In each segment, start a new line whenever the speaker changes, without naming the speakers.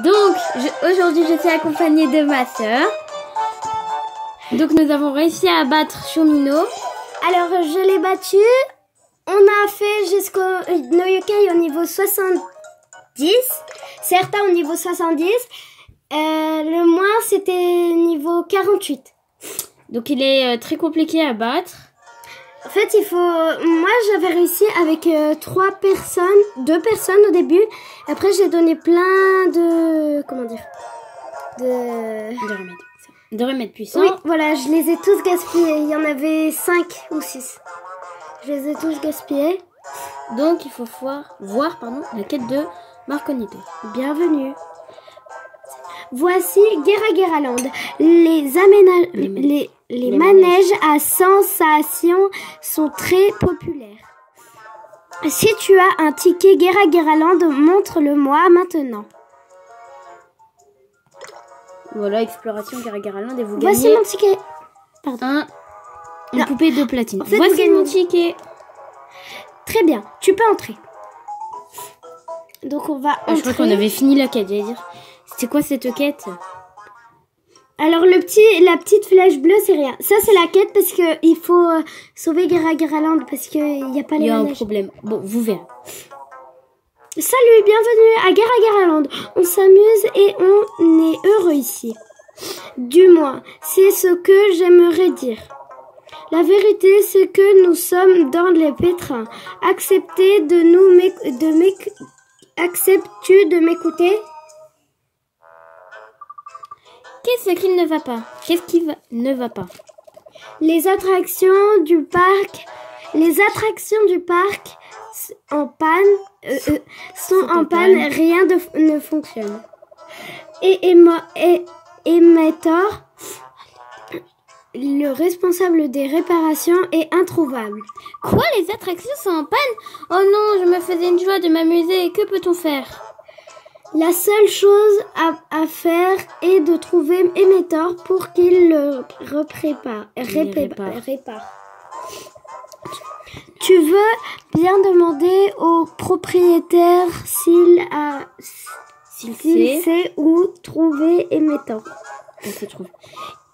Donc, aujourd'hui, je suis accompagnée de ma sœur. Donc, nous avons réussi à battre Chomino.
Alors, je l'ai battu. On a fait jusqu'au no yokai au niveau 70. Certains au niveau 70. Le moins, c'était niveau 48.
Donc, il est très compliqué à battre.
En fait, il faut... Moi, j'avais réussi avec 2 personnes au début. Après, j'ai donné plein de... Comment dire
De remèdes puissants.
Oui, voilà, je les ai tous gaspillés. Il y en avait 5 ou 6. Je les ai tous gaspillés.
Donc, il faut voir la quête de Marconité.
Bienvenue. Voici Gera-Gera-Land. Les manèges à sensations sont très populaires. Si tu as un ticket Gera-Gera-Land, montre-le-moi maintenant.
Voilà, exploration Gera-Gera-Land et vous
gagnez... Voici mon ticket.
Pardon. Une poupée de platine.
En fait,
voici mon ticket.
Très bien, tu peux entrer. Donc on va entrer.
Je crois qu'on avait fini la quête, j'allais dire. C'est quoi cette quête?
Alors la petite flèche bleue, c'est rien. Ça c'est la quête parce que il faut sauver Gera-Gera-Land parce que il y a pas les manèges.
Il y a un problème. Bon, vous verrez.
Salut, bienvenue à Gera-Gera-Land. On s'amuse et on est heureux ici. Du moins, c'est ce que j'aimerais dire. La vérité, c'est que nous sommes dans les pétrins. Acceptez de Acceptes-tu de m'écouter?
Qu'est-ce qui ne va pas? Ne va pas?
Les attractions du parc en panne, sont en panne, rien ne fonctionne. Et Emmettor, le responsable des réparations, est introuvable.
Quoi, les attractions sont en panne? Oh non, je me faisais une joie de m'amuser. Que peut-on faire?
La seule chose à faire est de trouver Emmettor pour qu'il le répare. Tu veux bien demander au propriétaire s'il sait où trouver Emmettor.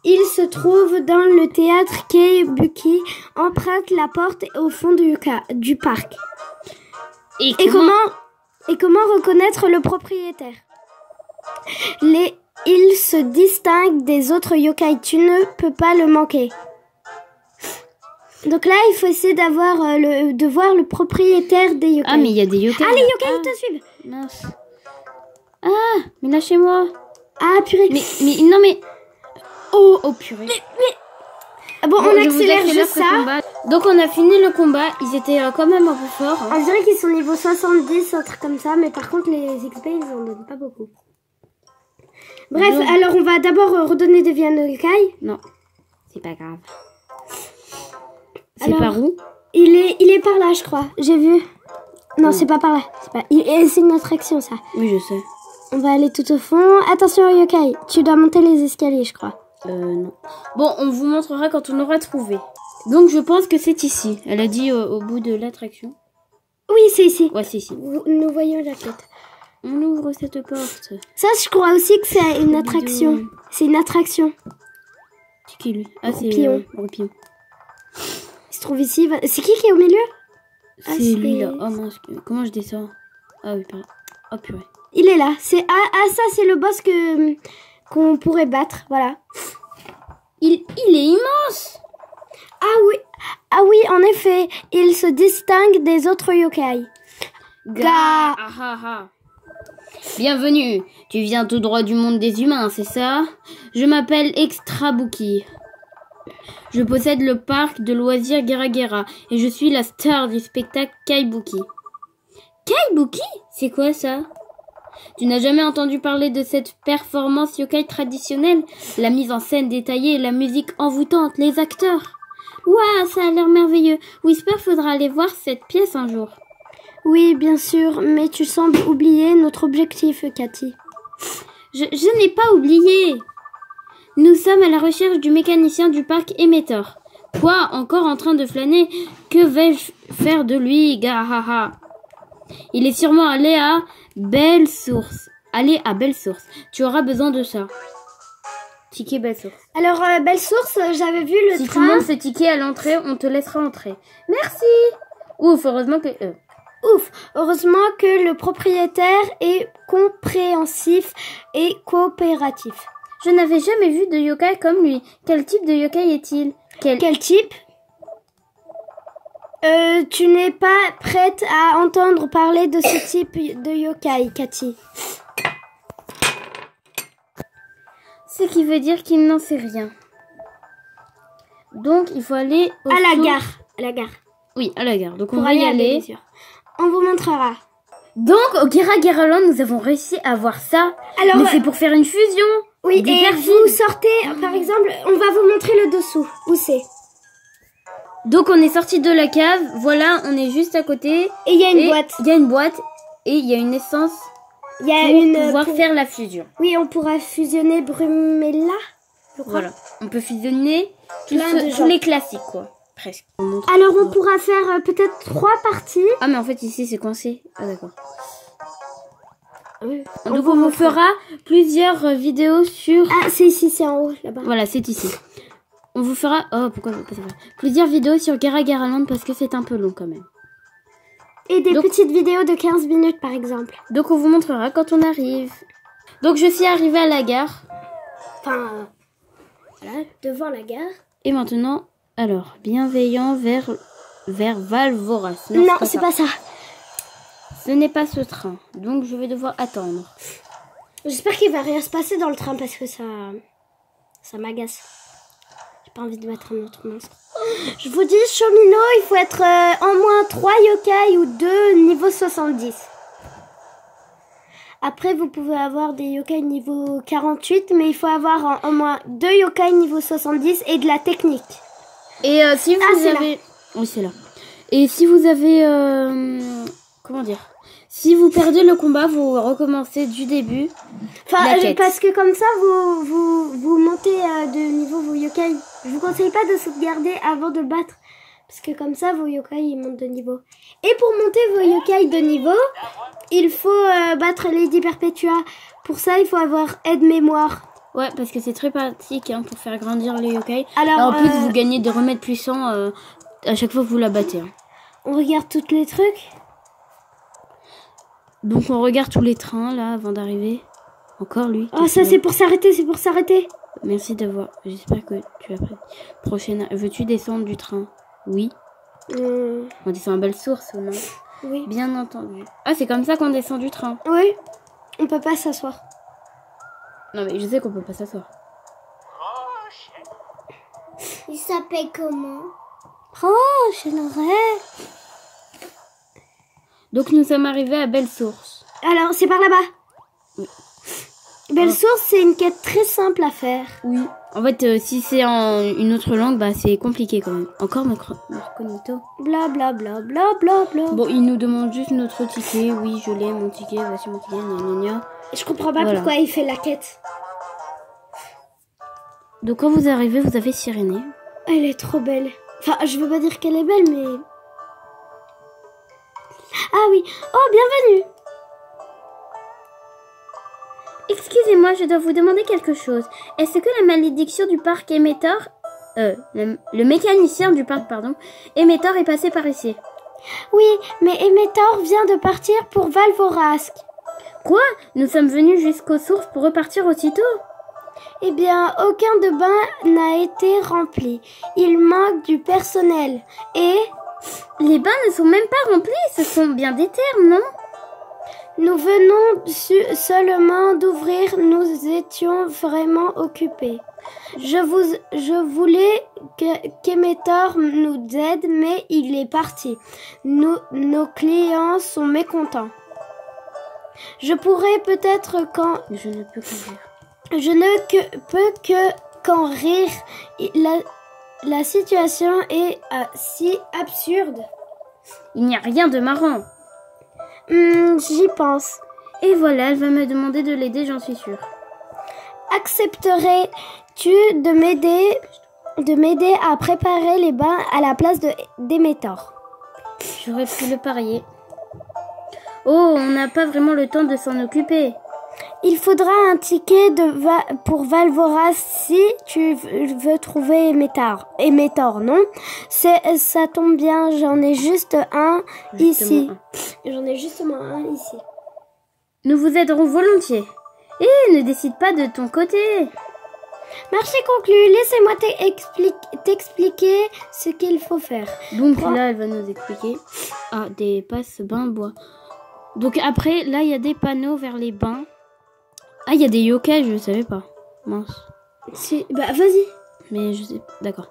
Il se trouve dans le théâtre Keibuki. Emprunte la porte au fond du parc. Et comment reconnaître le propriétaire? Il se distingue des autres yokai. Tu ne peux pas le manquer. Donc là, il faut essayer de voir le propriétaire des yokai.
Ah, mais il y a des yokai.
Ah, les yokai, ils te suivent.
Mince. Ah, mais lâchez-moi.
Ah, purée.
Mais non, mais... Oh purée.
Bon, on accélère juste ça.
Donc on a fini le combat. Ils étaient quand même un peu forts.
On dirait qu'ils sont niveau 70, un truc comme ça. Mais par contre, les XP, ils en donnent pas beaucoup. Bref, alors on va d'abord redonner des vies yokai.
Non, c'est pas grave. C'est par où?
Il est par là, je crois. J'ai vu. Non, c'est pas par là. C'est une attraction, ça.
Oui, je sais.
On va aller tout au fond. Attention, yokai. Tu dois monter les escaliers, je crois.
Non. Bon, on vous montrera quand on aura trouvé. Donc, je pense que c'est ici. Elle a dit au bout de l'attraction.
Oui, c'est ici.
Ouais, c'est ici.
Nous voyons la tête.
On ouvre cette porte.
Ça, je crois aussi que c'est une attraction. C'est une attraction.
C'est qui, lui? Ah, c'est Groupillon.
Il se trouve ici. C'est qui est au milieu?
C'est lui, là. Oh mince, comment je descends? Ah oui, par là. Oh purée.
Il est là. Ça, c'est le boss qu'on pourrait battre. Voilà.
Il est immense.
Ah oui, en effet. Il se distingue des autres yokai.
Bienvenue. Tu viens tout droit du monde des humains, c'est ça? Je m'appelle Extrabuki. Je possède le parc de loisirs Gera-Gera et je suis la star du spectacle Kaibuki. Kaibuki? C'est quoi ça? Tu n'as jamais entendu parler de cette performance yokai traditionnelle? La mise en scène détaillée, la musique envoûtante, les acteurs. Waouh, ça a l'air merveilleux. Whisper faudra aller voir cette pièce un jour.
Oui, bien sûr, mais tu sembles oublier notre objectif, Cathy.
Je n'ai pas oublié. Nous sommes à la recherche du mécanicien du parc Emmettor. Quoi, encore en train de flâner? Que vais-je faire de lui, gahaha? Il est sûrement allé à Belle Source. aller à Belle Source. Tu auras besoin de ça. Ticket Belle Source.
Alors, Belle Source, j'avais vu le
Si
train.
tu montres ce ticket à l'entrée, on te laissera entrer. Merci. Ouf, heureusement que...
Ouf, heureusement que le propriétaire est compréhensif et coopératif.
Je n'avais jamais vu de yokai comme lui. Quel type de yokai est-il?
Quel type? Tu n'es pas prête à entendre parler de ce type de yokai, Cathy.
Ce qui veut dire qu'il n'en sait rien. Donc, il faut aller
À la gare. À la gare.
Oui, à la gare. Donc, on
Pour
va y
aller à
aller.
Bélisure. On vous montrera.
Donc, au Gera-Geraland, nous avons réussi à voir ça.
Alors,
mais c'est pour faire une fusion.
oui,
Des
et
perfide.
vous sortez, par exemple, on va vous montrer le dessous. Où c'est?
Donc, on est sorti de la cave. Voilà, on est juste à côté.
Et il y a une
Et
boîte.
Il y a une boîte et il y a une essence
Il y a
pour
une.
pouvoir
pour-
faire la fusion.
Oui, on pourra fusionner Brumella, je crois.
Voilà. On peut fusionner
Plein de
tous
gens.
les classiques, quoi. Presque. On montre.
Alors, on pourra faire peut-être 3 parties.
Ah, mais en fait, ici, c'est coincé. Ah, d'accord.
Oui.
Donc, on vous fera plusieurs vidéos sur...
Ah, c'est ici, c'est en haut, là-bas.
Voilà, c'est ici. On vous fera... Oh, pourquoi pas ça? Plusieurs vidéos sur Gera-Geraland parce que c'est un peu long, quand même.
Et des
Donc-
petites vidéos de 15 minutes, par exemple.
Donc, on vous montrera quand on arrive. Donc, je suis arrivée à la gare.
Enfin, voilà, devant la gare.
Et maintenant, alors, bienveillant vers Valvoras.
Non, c'est pas ça.
Ce n'est pas ce train. Donc, je vais devoir attendre.
J'espère qu'il va rien se passer dans le train parce que ça m'agace. J'ai pas envie de mettre un autre monstre. Je vous dis, cheminot, il faut être en moins 3 yokai ou 2 niveau 70. Après, vous pouvez avoir des yokai niveau 48, mais il faut avoir en moins 2 yokai niveau 70 et de la technique.
Et si vous
c'est
avez... Oui, c'est là. Et si vous avez... Comment dire? Si vous perdez le combat, vous recommencez du début.
Enfin,
La quête.
parce que comme ça, vous montez de niveau vos yokai. Je vous conseille pas de sauvegarder avant de le battre. Parce que comme ça, vos yokai, ils montent de niveau. Et pour monter vos yokai de niveau, il faut battre Lady Perpetua. Pour ça, il faut avoir aide-mémoire.
Ouais, parce que c'est très pratique hein, pour faire grandir les yokai.
Alors,
Et en plus, vous gagnez des remèdes puissants à chaque fois que vous la battez. Hein.
on regarde tous les trucs.
Donc on regarde tous les trains là avant d'arriver. Encore lui.
Oh, ça c'est pour s'arrêter, c'est pour s'arrêter.
Merci d'avoir. J'espère que tu as pris. Prochaine. Veux-tu descendre du train? Oui. On descend à Belle Source ou non?
Oui.
Bien entendu. Ah, c'est comme ça qu'on descend du train.
Oui. On peut pas s'asseoir.
Non mais je sais qu'on peut pas s'asseoir.
Il s'appelle comment? Oh, j'aimerais.
Donc nous sommes arrivés à Belle Source.
Alors, c'est par là-bas.
Oui.
Belle Source, c'est une quête très simple à faire.
Oui. En fait, si c'est en une autre langue, bah c'est compliqué quand même. Encore Marconito.
Bla bla bla bla bla bla.
Bon, il nous demande juste notre ticket. Oui, je l'ai, mon ticket. Voici mon ticket. Gna, gna, gna.
Je comprends pas
Voilà.
pourquoi il fait la quête.
Donc quand vous arrivez, vous avez Sirénée.
Elle est trop belle. Enfin, je veux pas dire qu'elle est belle, mais... Ah oui. Oh, bienvenue.
Excusez-moi, je dois vous demander quelque chose. Est-ce que la malédiction du parc Émettor... le mécanicien du parc, pardon, Émettor est passé par ici?
Oui, mais Émettor vient de partir pour Valvorasque.
Quoi? Nous sommes venus jusqu'aux sources pour repartir aussitôt?
Eh bien, aucun de bain n'a été rempli. Il manque du personnel. Et
Les bains ne sont même pas remplis, ce sont bien des termes, non?
nous venons seulement d'ouvrir, nous étions vraiment occupés. Je voulais qu'Émettor nous aide, mais il est parti. Nos clients sont mécontents. Je pourrais peut-être
Je ne peux que dire.
Je ne peux que qu'en rire. La situation est si absurde.
Il n'y a rien de marrant.
J'y pense.
Et voilà, elle va me demander de l'aider, j'en suis sûre.
Accepterais-tu de m'aider à préparer les bains à la place d'Émettor?
J'aurais pu le parier. Oh, on n'a pas vraiment le temps de s'en occuper.
Il faudra un ticket pour Valvoras si tu veux trouver Émettor, non? Ça tombe bien, j'en ai juste un ici. J'en ai justement un ici.
Nous vous aiderons volontiers. Ne décide pas de ton côté.
Marché conclu, laissez-moi t'expliquer ce qu'il faut faire.
Donc là, elle va nous expliquer. Ah, des passes bains bois. Donc après, là, il y a des panneaux vers les bains. Ah, il y a des yokai, je ne savais pas. Mince.
Si, bah vas-y.
Mais je sais, d'accord.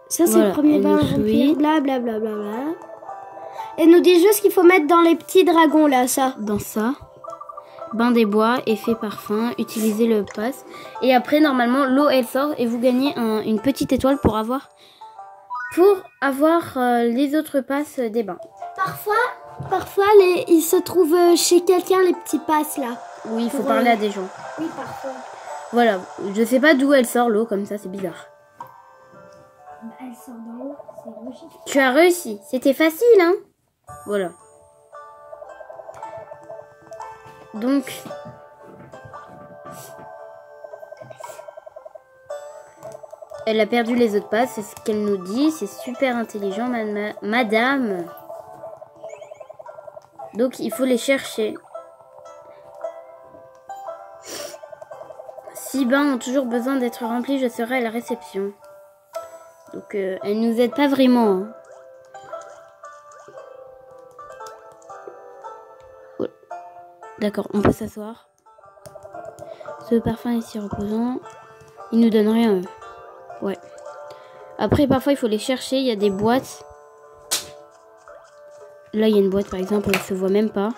Ça, c'est le premier bain à remplir, blablabla. Elle nous dit juste qu'il faut mettre dans les petits dragons, là, ça.
Dans ça. Bain des bois, effet parfum, utilisez le pass. Et après, normalement, l'eau, elle sort et vous gagnez une petite étoile pour avoir les autres passes des bains.
Parfois, ils se trouvent chez quelqu'un, les petits passes, là.
Oui, il faut parler à des gens.
Oui, parfois.
Voilà, je sais pas d'où elle sort l'eau, comme ça, c'est bizarre.
Elle sort d'en haut, c'est logique.
Tu as réussi, c'était facile, hein? Voilà. Donc, elle a perdu les autres passes, c'est ce qu'elle nous dit. C'est super intelligent, madame. Donc, il faut les chercher. 6 bains ont toujours besoin d'être remplis, je serai à la réception. Donc, elle nous aide pas vraiment. Hein. Oh. D'accord, on peut s'asseoir. Ce parfum est si reposant. Il nous donne rien, eux. Ouais. Après, parfois, il faut les chercher. Il y a des boîtes. Là, il y a une boîte, par exemple. Elle se voit même pas.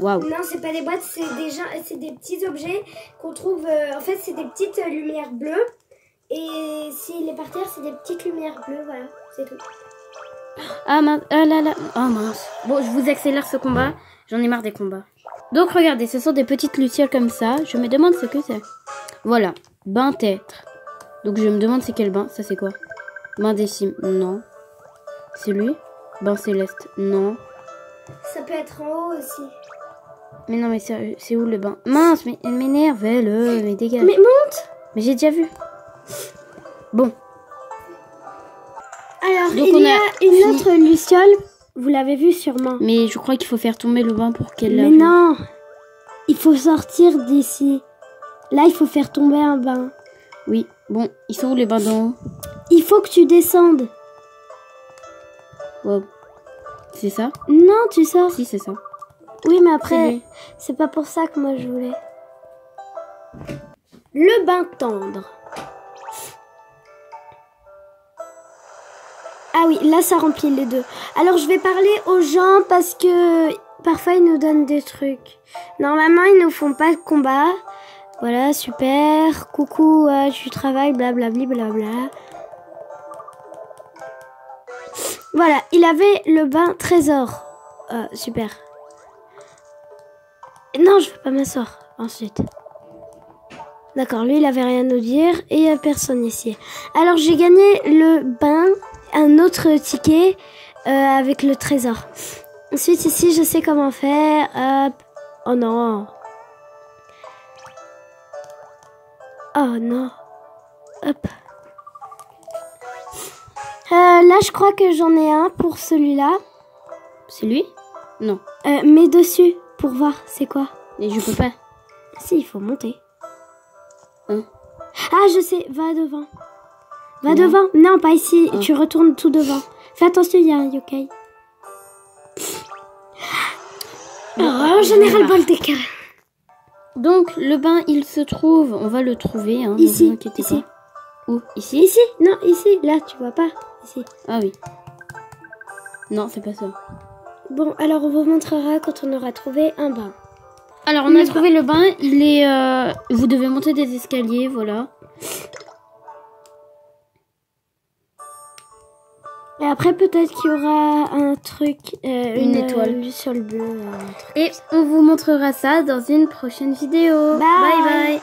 Waouh.
Non, c'est pas des boîtes, c'est des petits objets qu'on trouve. En fait, c'est des petites lumières bleues. Et s'il est par terre, c'est des petites lumières bleues. Voilà, c'est tout.
Ah mince. Ah là là. Ah mince. Bon, je vous accélère ce combat. J'en ai marre des combats. Donc, regardez, ce sont des petites lucioles comme ça. Je me demande ce que c'est. Voilà. Bain têtre. Donc, je me demande c'est quel bain. Ça, c'est quoi? Bain des cimes. Non. C'est lui? Bain céleste. Non.
Ça peut être en haut aussi.
Mais non, mais c'est où le bain? Mince, mais elle m'énerve, mais dégage.
Mais monte!
Mais j'ai déjà vu. Bon.
Alors, donc il y a une autre luciole. Vous l'avez vu sûrement.
Mais je crois qu'il faut faire tomber le bain pour qu'elle...
Mais non! Il faut sortir d'ici. Là, il faut faire tomber un bain.
Oui. Bon, ils sont où les bains d'en haut?
Il faut que tu descendes.
Wow. C'est ça?
Non, tu sors.
Si, c'est ça.
Oui, mais après, c'est pas pour ça que moi je voulais. Le bain tendre. Ah oui, là ça remplit les deux. Alors je vais parler aux gens parce que parfois ils nous donnent des trucs. Normalement ils nous font pas de combat. Voilà, super. Coucou, tu travailles, blablabli, blabla. Voilà, il avait le bain trésor. Super. Non, je veux pas m'asseoir. Ensuite. D'accord, lui, il avait rien à nous dire. Et il n'y a personne ici. Alors, j'ai gagné le bain. Un autre ticket avec le trésor. Ensuite, ici, je sais comment faire. Hop. Oh non. Oh non. Hop. Là, je crois que j'en ai un pour celui-là.
C'est lui? Non.
Mets dessus pour voir c'est quoi.
Et je peux pas.
Si, il faut monter.
Hein?
Ah, je sais. Va devant. Va devant. Non, pas ici. Tu retournes tout devant. Fais attention, il y a un yokai. Oh, j'en ai ras-le-bol des cas.
Donc, le bain, il se trouve... On va le trouver. Hein,
ici.
Ne vous inquiétez pas. Où? Ici?
Ici? Non, ici. Là, tu vois pas. Ici.
Ah oui. Non, c'est pas ça.
Bon, alors on vous montrera quand on aura trouvé un bain.
Alors, on a trouvé le bain. Il est... Vous devez monter des escaliers, voilà.
Et après, peut-être qu'il y aura un truc...
une étoile.
Luciole bleue.
Et on vous montrera ça dans une prochaine vidéo.
Bye.
Bye bye.